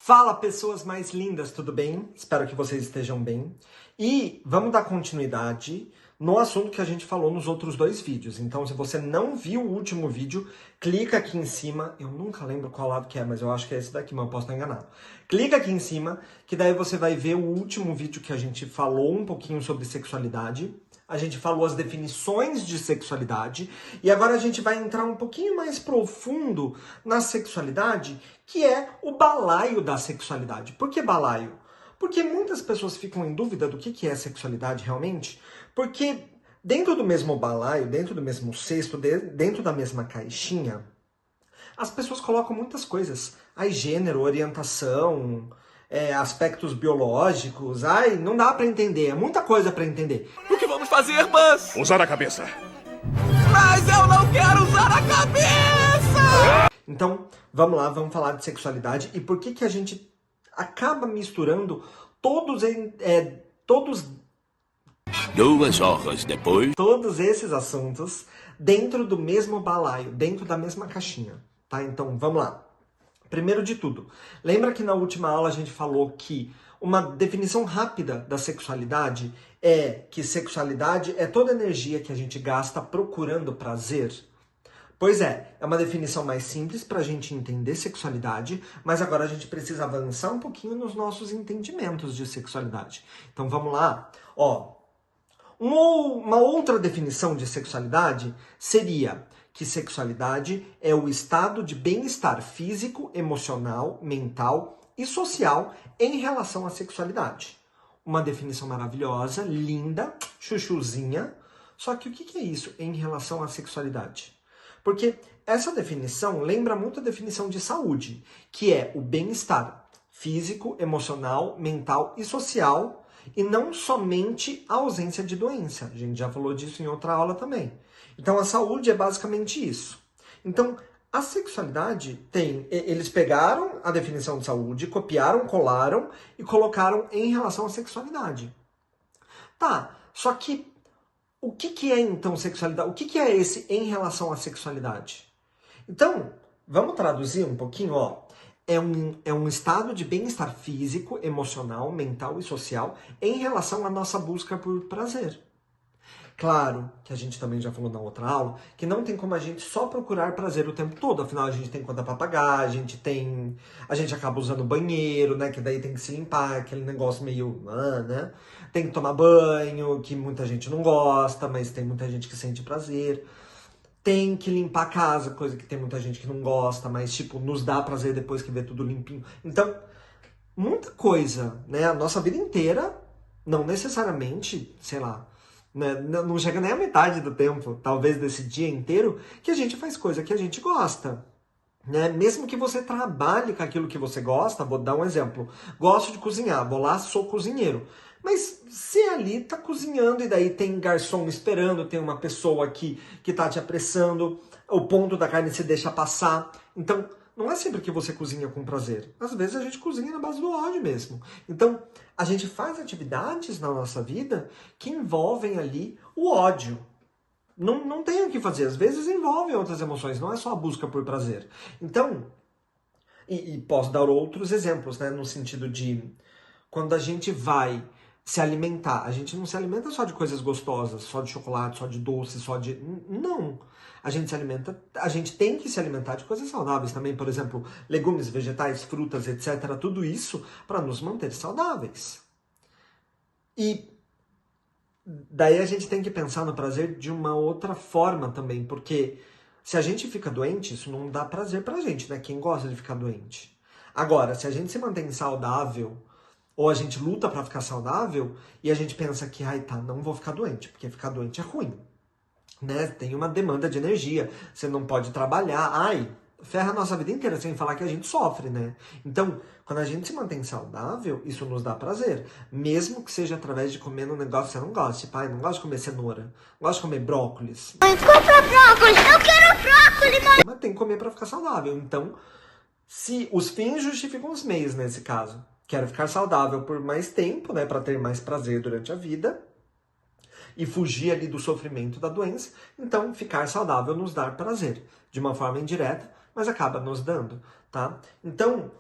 Fala, pessoas mais lindas, tudo bem? Espero que vocês estejam bem. E vamos dar continuidade no assunto que a gente falou nos outros dois vídeos. Então, se você não viu o último vídeo, clica aqui em cima. Eu nunca lembro qual lado que é, mas eu acho que é esse daqui, mas eu posso estar enganado. Clica aqui em cima, que daí você vai ver o último vídeo que a gente falou um pouquinho sobre sexualidade. A gente falou as definições de sexualidade e agora a gente vai entrar um pouquinho mais profundo na sexualidade, que é o balaio da sexualidade. Por que balaio? Porque muitas pessoas ficam em dúvida do que é sexualidade realmente, porque dentro do mesmo balaio, dentro do mesmo cesto, dentro da mesma caixinha, as pessoas colocam muitas coisas. Aí gênero, orientação, aspectos biológicos. Ai, não dá pra entender, é muita coisa pra entender. O que vamos fazer, Buzz? Usar a cabeça. Mas eu não quero usar a cabeça! Então, vamos lá, vamos falar de sexualidade e por que a gente acaba misturando todos 2 horas depois. todos esses assuntos dentro do mesmo balaio, dentro da mesma caixinha, tá? Então, vamos lá. Primeiro de tudo, lembra que na última aula a gente falou que uma definição rápida da sexualidade é que sexualidade é toda energia que a gente gasta procurando prazer? Pois é uma definição mais simples para a gente entender sexualidade, mas agora a gente precisa avançar um pouquinho nos nossos entendimentos de sexualidade. Então vamos lá. Uma outra definição de sexualidade seria que sexualidade é o estado de bem-estar físico, emocional, mental e social em relação à sexualidade. Uma definição maravilhosa, linda, chuchuzinha. Só que o que é isso em relação à sexualidade? Porque essa definição lembra muito a definição de saúde, que é o bem-estar físico, emocional, mental e social, e não somente a ausência de doença. A gente já falou disso em outra aula também. Então a saúde é basicamente isso. Então a sexualidade eles pegaram a definição de saúde, copiaram, colaram e colocaram em relação à sexualidade. Tá, só que o que é então sexualidade? O que é esse em relação à sexualidade? Então, vamos traduzir um pouquinho, É um estado de bem-estar físico, emocional, mental e social em relação à nossa busca por prazer. Claro que a gente também já falou na outra aula que não tem como a gente só procurar prazer o tempo todo, afinal a gente tem conta pra pagar, a gente acaba usando banheiro, né, que daí tem que se limpar, aquele negócio meio, né, tem que tomar banho, que muita gente não gosta, mas tem muita gente que sente prazer, tem que limpar a casa, coisa que tem muita gente que não gosta, mas tipo, nos dá prazer depois que vê tudo limpinho. Então, muita coisa, né, a nossa vida inteira, não necessariamente, sei lá, não chega nem a metade do tempo, talvez desse dia inteiro, que a gente faz coisa que a gente gosta. Né? Mesmo que você trabalhe com aquilo que você gosta, vou dar um exemplo. Gosto de cozinhar, vou lá, sou cozinheiro. Mas você ali tá cozinhando e daí tem garçom esperando, tem uma pessoa aqui que tá te apressando, o ponto da carne se deixa passar. Então, não é sempre que você cozinha com prazer. Às vezes a gente cozinha na base do ódio mesmo. Então, a gente faz atividades na nossa vida que envolvem ali o ódio. Não tem o que fazer. Às vezes envolvem outras emoções, não é só a busca por prazer. Então, e posso dar outros exemplos, né? No sentido de quando a gente vai se alimentar, a gente não se alimenta só de coisas gostosas, só de chocolate, só de doce, só de... Não. A gente tem que se alimentar de coisas saudáveis também, por exemplo, legumes, vegetais, frutas, etc. Tudo isso para nos manter saudáveis. E daí a gente tem que pensar no prazer de uma outra forma também, porque se a gente fica doente, isso não dá prazer pra gente, né? Quem gosta de ficar doente? Agora, se a gente se mantém saudável, ou a gente luta pra ficar saudável, e a gente pensa que, não vou ficar doente, porque ficar doente é ruim. Né? Tem uma demanda de energia, você não pode trabalhar, ferra a nossa vida inteira, sem falar que a gente sofre, né? Então, quando a gente se mantém saudável, isso nos dá prazer, mesmo que seja através de comer um negócio que você não gosta, tipo, não gosto de comer cenoura, não gosto de comer brócolis. Mãe, compra brócolis, eu quero brócolis, mãe! Mas tem que comer pra ficar saudável, então, se os fins justificam os meios nesse caso, quero ficar saudável por mais tempo, né, pra ter mais prazer durante a vida, e fugir ali do sofrimento da doença, então ficar saudável nos dá prazer, de uma forma indireta, mas acaba nos dando, tá? Então,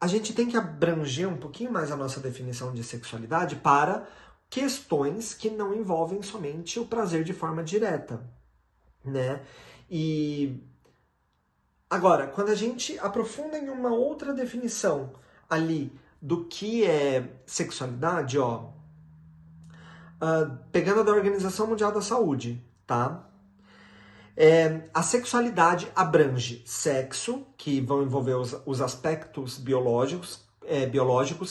a gente tem que abranger um pouquinho mais a nossa definição de sexualidade para questões que não envolvem somente o prazer de forma direta, né? E agora, quando a gente aprofunda em uma outra definição ali do que é sexualidade, ó, pegando a da Organização Mundial da Saúde, tá? A sexualidade abrange sexo, que vão envolver os aspectos biológicos,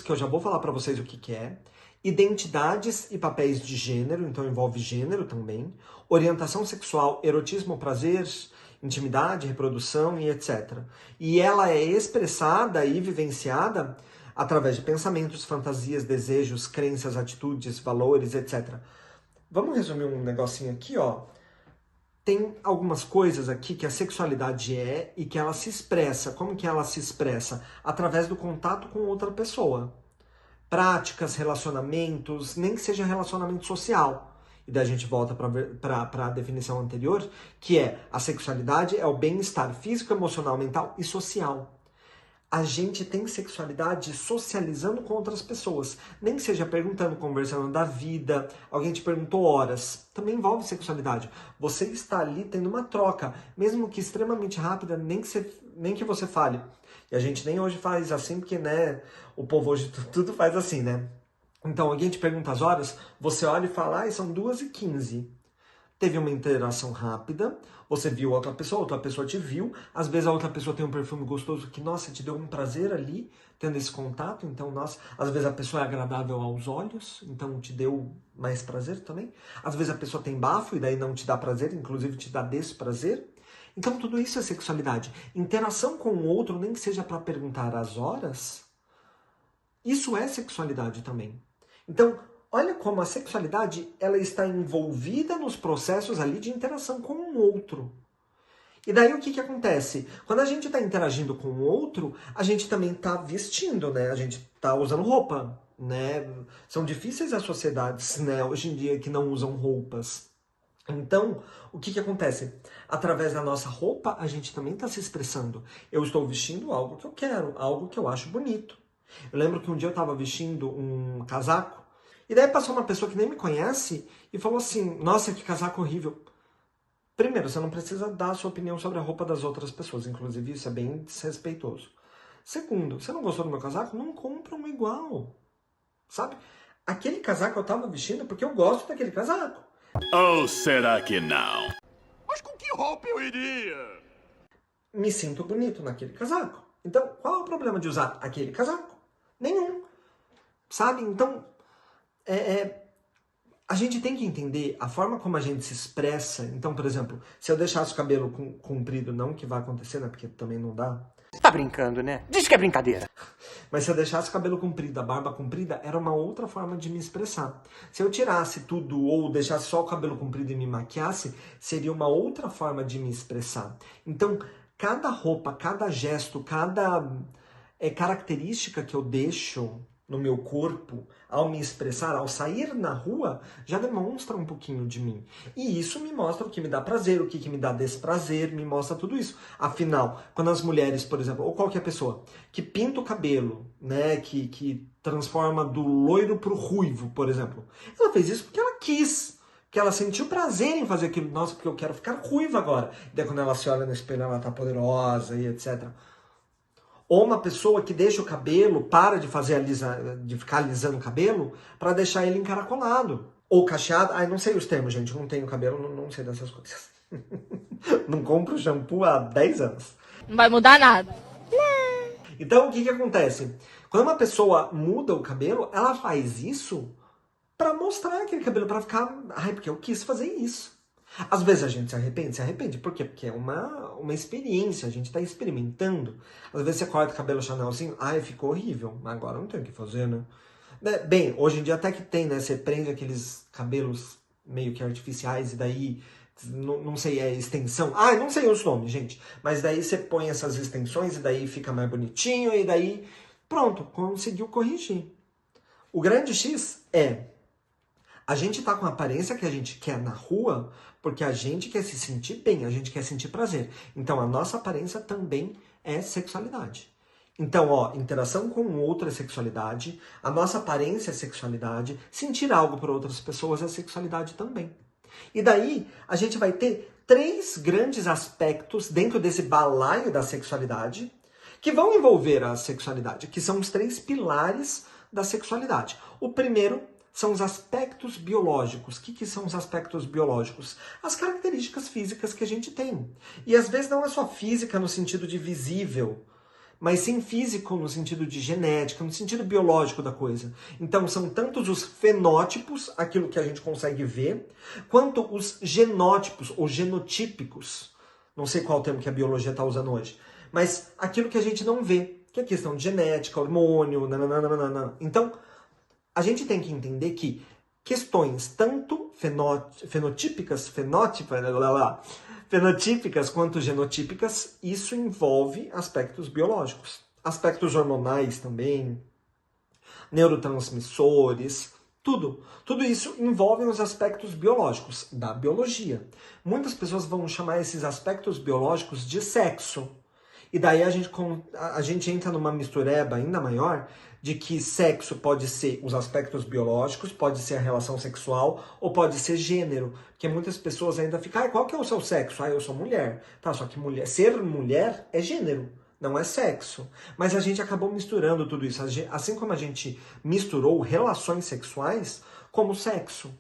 que eu já vou falar para vocês o que é, identidades e papéis de gênero, então envolve gênero também, orientação sexual, erotismo, prazer, intimidade, reprodução e etc. E ela é expressada e vivenciada através de pensamentos, fantasias, desejos, crenças, atitudes, valores, etc. Vamos resumir um negocinho aqui, ó. Tem algumas coisas aqui que a sexualidade é e que ela se expressa. Como que ela se expressa? Através do contato com outra pessoa. Práticas, relacionamentos, nem que seja relacionamento social. E daí a gente volta para a definição anterior, que é a sexualidade é o bem-estar físico, emocional, mental e social. A gente tem sexualidade socializando com outras pessoas. Nem que seja perguntando, conversando da vida, alguém te perguntou horas. Também envolve sexualidade. Você está ali tendo uma troca, mesmo que extremamente rápida, nem que você fale. E a gente nem hoje faz assim, porque, né, o povo hoje tudo faz assim, né? Então, alguém te pergunta as horas, você olha e fala, são 2h15. Teve uma interação rápida, você viu outra pessoa te viu, às vezes a outra pessoa tem um perfume gostoso que, nossa, te deu um prazer ali, tendo esse contato, então, nossa, às vezes a pessoa é agradável aos olhos, então te deu mais prazer também. Às vezes a pessoa tem bafo e daí não te dá prazer, inclusive te dá desprazer. Então, tudo isso é sexualidade. Interação com o outro, nem que seja para perguntar as horas, isso é sexualidade também. Então, olha como a sexualidade ela está envolvida nos processos ali de interação com o outro. E daí o que acontece? Quando a gente está interagindo com o outro, a gente também está vestindo, né? A gente está usando roupa, né? São difíceis as sociedades, né, hoje em dia que não usam roupas. Então, o que acontece? Através da nossa roupa, a gente também está se expressando. Eu estou vestindo algo que eu quero, algo que eu acho bonito. Eu lembro que um dia eu estava vestindo um casaco, e daí passou uma pessoa que nem me conhece e falou assim, nossa, que casaco horrível. Primeiro, você não precisa dar a sua opinião sobre a roupa das outras pessoas, inclusive isso é bem desrespeitoso. Segundo, você não gostou do meu casaco? Não compra um igual, sabe? Aquele casaco eu estava vestindo porque eu gosto daquele casaco. Ou será que não? Mas com que roupa eu iria? Me sinto bonito naquele casaco. Então, qual é o problema de usar aquele casaco? Nenhum. Sabe? Então, a gente tem que entender a forma como a gente se expressa. Então, por exemplo, se eu deixasse o cabelo comprido, não que vai acontecer, né? Porque também não dá. Tá brincando, né? Diz que é brincadeira. Mas se eu deixasse o cabelo comprido, a barba comprida, era uma outra forma de me expressar. Se eu tirasse tudo ou deixasse só o cabelo comprido e me maquiasse, seria uma outra forma de me expressar. Então, cada roupa, cada gesto, cada característica que eu deixo no meu corpo, ao me expressar, ao sair na rua, já demonstra um pouquinho de mim. E isso me mostra o que me dá prazer, o que me dá desprazer, me mostra tudo isso. Afinal, quando as mulheres, por exemplo, ou qualquer pessoa, que pinta o cabelo, né, que transforma do loiro pro ruivo, por exemplo, ela fez isso porque ela quis. Porque ela sentiu prazer em fazer aquilo. Nossa, porque eu quero ficar ruiva agora. E daí quando ela se olha no espelho, ela tá poderosa e etc. Ou uma pessoa que deixa o cabelo, para de ficar alisando o cabelo, para deixar ele encaracolado. Ou cacheado. Ai, não sei os termos, gente. Eu não tenho cabelo, não sei dessas coisas. Não compro shampoo há 10 anos. Não vai mudar nada. Então, o que acontece? Quando uma pessoa muda o cabelo, ela faz isso para mostrar aquele cabelo, para ficar... Ai, porque eu quis fazer isso. Às vezes a gente se arrepende. Por quê? Porque é uma experiência, a gente está experimentando. Às vezes você corta o cabelo Chanelzinho, ai, ficou horrível, agora não tem o que fazer, né? Bem, hoje em dia até que tem, né? Você prende aqueles cabelos meio que artificiais e daí, não sei, é extensão. Ah, não sei os nomes, gente. Mas daí você põe essas extensões e daí fica mais bonitinho e daí, pronto, conseguiu corrigir. O grande X é... A gente tá com a aparência que a gente quer na rua porque a gente quer se sentir bem, a gente quer sentir prazer. Então, a nossa aparência também é sexualidade. Então, ó, interação com outra é sexualidade, a nossa aparência é sexualidade, sentir algo por outras pessoas é sexualidade também. E daí, a gente vai ter 3 grandes aspectos dentro desse balaio da sexualidade que vão envolver a sexualidade, que são os 3 pilares da sexualidade. O primeiro são os aspectos biológicos. O que são os aspectos biológicos? As características físicas que a gente tem. E às vezes não é só física no sentido de visível, mas sim físico no sentido de genética, no sentido biológico da coisa. Então são tantos os fenótipos, aquilo que a gente consegue ver, quanto os genótipos ou genotípicos. Não sei qual termo que a biologia está usando hoje, mas aquilo que a gente não vê, que é questão de genética, hormônio, nananana. Então, a gente tem que entender que questões tanto fenotípicas quanto genotípicas, isso envolve aspectos biológicos. Aspectos hormonais também, neurotransmissores, tudo. Tudo isso envolve os aspectos biológicos da biologia. Muitas pessoas vão chamar esses aspectos biológicos de sexo. E daí a gente entra numa mistureba ainda maior de que sexo pode ser os aspectos biológicos, pode ser a relação sexual ou pode ser gênero. Porque muitas pessoas ainda ficam, qual que é o seu sexo? Eu sou mulher. Tá, só que ser mulher é gênero, não é sexo. Mas a gente acabou misturando tudo isso. Assim como a gente misturou relações sexuais como sexo.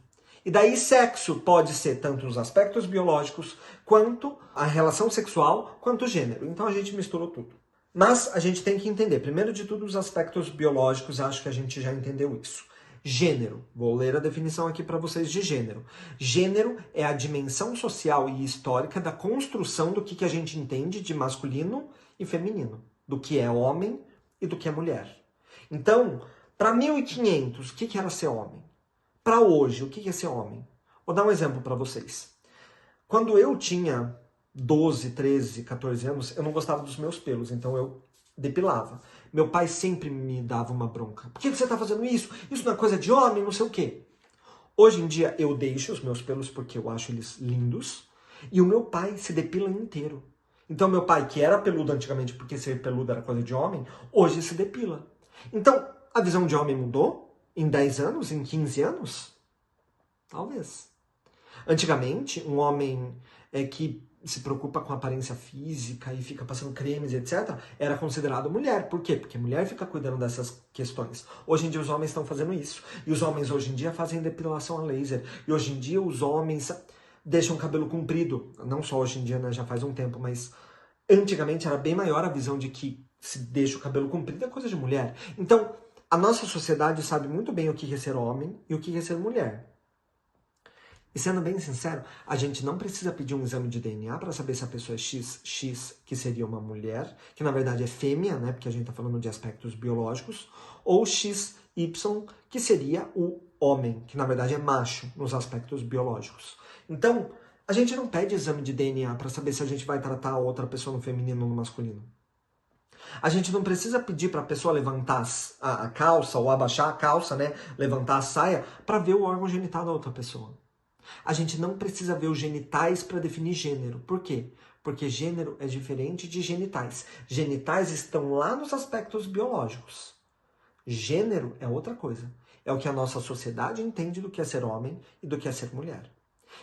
E daí sexo pode ser tanto os aspectos biológicos, quanto a relação sexual, quanto o gênero. Então a gente misturou tudo. Mas a gente tem que entender, primeiro de tudo, os aspectos biológicos, acho que a gente já entendeu isso. Gênero, vou ler a definição aqui para vocês de gênero. Gênero é a dimensão social e histórica da construção do que a gente entende de masculino e feminino, do que é homem e do que é mulher. Então, para 1500, o que era ser homem? Para hoje, o que é ser homem? Vou dar um exemplo para vocês. Quando eu tinha 12, 13, 14 anos, eu não gostava dos meus pelos, então eu depilava. Meu pai sempre me dava uma bronca. Por que você está fazendo isso? Isso não é coisa de homem, não sei o quê. Hoje em dia eu deixo os meus pelos porque eu acho eles lindos, e o meu pai se depila inteiro. Então meu pai, que era peludo antigamente porque ser peludo era coisa de homem, hoje se depila. Então a visão de homem mudou? Em 10 anos? Em 15 anos? Talvez. Antigamente, um homem que se preocupa com a aparência física e fica passando cremes, etc., era considerado mulher. Por quê? Porque mulher fica cuidando dessas questões. Hoje em dia os homens estão fazendo isso. E os homens hoje em dia fazem depilação a laser. E hoje em dia os homens deixam o cabelo comprido. Não só hoje em dia, né? Já faz um tempo, mas antigamente era bem maior a visão de que se deixa o cabelo comprido é coisa de mulher. Então, a nossa sociedade sabe muito bem o que é ser homem e o que é ser mulher. E sendo bem sincero, a gente não precisa pedir um exame de DNA para saber se a pessoa é XX, que seria uma mulher, que na verdade é fêmea, né, porque a gente está falando de aspectos biológicos, ou XY, que seria o homem, que na verdade é macho nos aspectos biológicos. Então, a gente não pede exame de DNA para saber se a gente vai tratar a outra pessoa no feminino ou no masculino. A gente não precisa pedir para a pessoa levantar a calça ou abaixar a calça, né? Levantar a saia para ver o órgão genital da outra pessoa. A gente não precisa ver os genitais para definir gênero. Por quê? Porque gênero é diferente de genitais. Genitais estão lá nos aspectos biológicos. Gênero é outra coisa. É o que a nossa sociedade entende do que é ser homem e do que é ser mulher.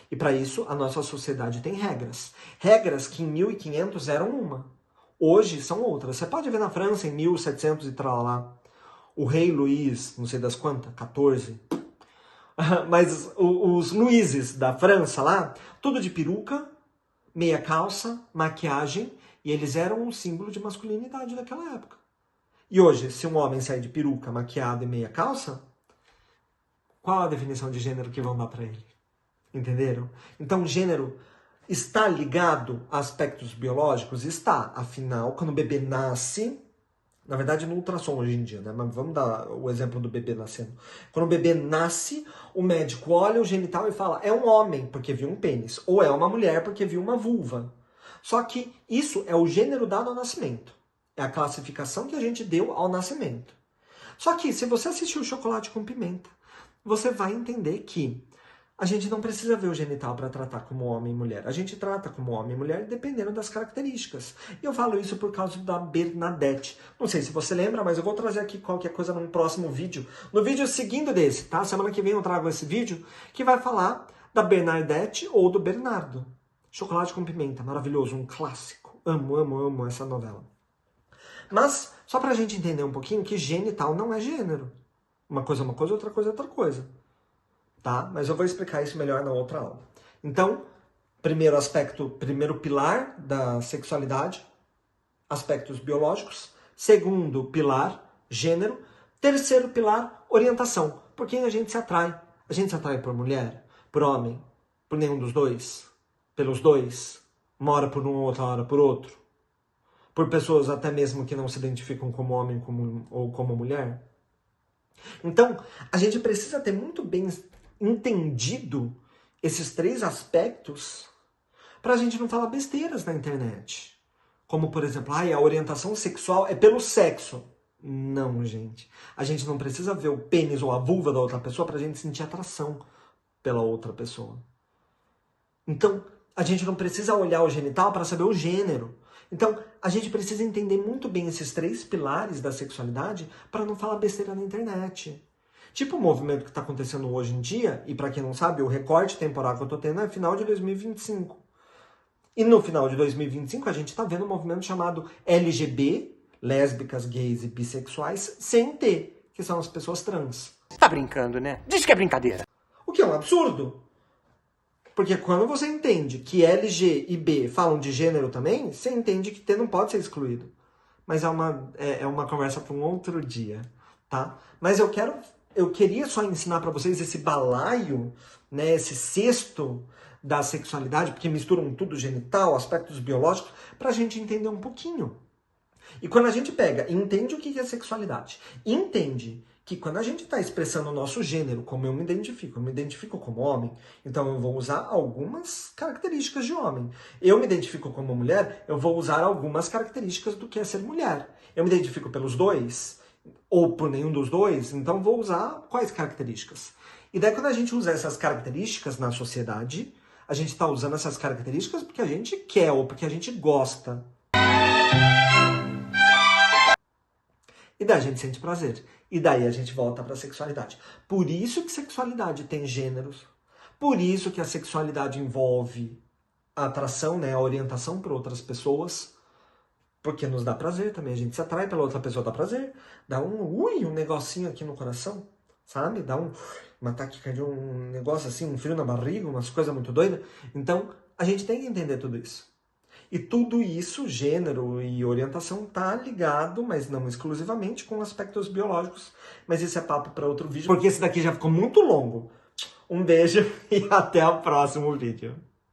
E para isso, a nossa sociedade tem regras. Regras que em 1500 eram uma. Hoje são outras. Você pode ver na França, em 1700 e tal lá, o rei Luís, não sei das quantas, 14. Mas os Luíses da França lá, tudo de peruca, meia calça, maquiagem, e eles eram um símbolo de masculinidade daquela época. E hoje, se um homem sair de peruca, maquiado e meia calça, qual a definição de gênero que vão dar para ele? Entenderam? Então, gênero está ligado a aspectos biológicos? Está. Afinal, quando o bebê nasce, na verdade no ultrassom hoje em dia, né? Mas vamos dar o exemplo do bebê nascendo. Quando o bebê nasce, o médico olha o genital e fala, é um homem, porque viu um pênis. Ou é uma mulher, porque viu uma vulva. Só que isso é o gênero dado ao nascimento. É a classificação que a gente deu ao nascimento. Só que, se você assistiu Chocolate com Pimenta, você vai entender que a gente não precisa ver o genital para tratar como homem e mulher. A gente trata como homem e mulher dependendo das características. E eu falo isso por causa da Bernadette. Não sei se você lembra, mas eu vou trazer aqui qualquer coisa num próximo vídeo. No vídeo seguindo desse, tá? Semana que vem eu trago esse vídeo que vai falar da Bernadette ou do Bernardo. Chocolate com Pimenta, maravilhoso, um clássico. Amo, amo, amo essa novela. Mas, só pra gente entender um pouquinho que genital não é gênero. Uma coisa é uma coisa, outra coisa é outra coisa. Tá? Mas eu vou explicar isso melhor na outra aula. Então, primeiro aspecto, primeiro pilar da sexualidade, aspectos biológicos. Segundo pilar, gênero. Terceiro pilar, orientação. Por quem a gente se atrai? A gente se atrai por mulher? Por homem? Por nenhum dos dois? Pelos dois? Uma hora por um, outra hora por outro? Por pessoas até mesmo que não se identificam como homem ou como mulher? Então, a gente precisa ter muito bem entendido esses três aspectos para a gente não falar besteiras na internet. Como, por exemplo, a orientação sexual é pelo sexo. Não, gente. A gente não precisa ver o pênis ou a vulva da outra pessoa para a gente sentir atração pela outra pessoa. Então, a gente não precisa olhar o genital para saber o gênero. Então, a gente precisa entender muito bem esses três pilares da sexualidade para não falar besteira na internet. Tipo o movimento que está acontecendo hoje em dia, e para quem não sabe, o recorte temporal que eu estou tendo é final de 2025. E no final de 2025 a gente está vendo um movimento chamado LGB, lésbicas, gays e bissexuais, sem T, que são as pessoas trans. Tá brincando, né? Diz que é brincadeira. O que é um absurdo. Porque quando você entende que L, G e B falam de gênero também, você entende que T não pode ser excluído. Mas é uma conversa para um outro dia, tá? Mas eu queria só ensinar para vocês esse balaio, né, esse cesto da sexualidade, porque misturam tudo, genital, aspectos biológicos, para a gente entender um pouquinho. E quando a gente pega e entende o que é sexualidade, entende que quando a gente está expressando o nosso gênero, como eu me identifico como homem, então eu vou usar algumas características de homem. Eu me identifico como mulher, eu vou usar algumas características do que é ser mulher. Eu me identifico pelos dois, ou por nenhum dos dois, então vou usar quais características? E daí quando a gente usa essas características na sociedade, a gente está usando essas características porque a gente quer ou porque a gente gosta. E daí a gente sente prazer. E daí a gente volta para a sexualidade. Por isso que sexualidade tem gêneros. Por isso que a sexualidade envolve a atração, né, a orientação por outras pessoas. Porque nos dá prazer também. A gente se atrai pela outra pessoa, dá prazer. Dá um negocinho aqui no coração, sabe? Dá uma taquicardia, um negócio assim, um frio na barriga, umas coisas muito doidas. Então, a gente tem que entender tudo isso. E tudo isso, gênero e orientação, tá ligado, mas não exclusivamente, com aspectos biológicos. Mas esse é papo para outro vídeo, porque esse daqui já ficou muito longo. Um beijo e até o próximo vídeo.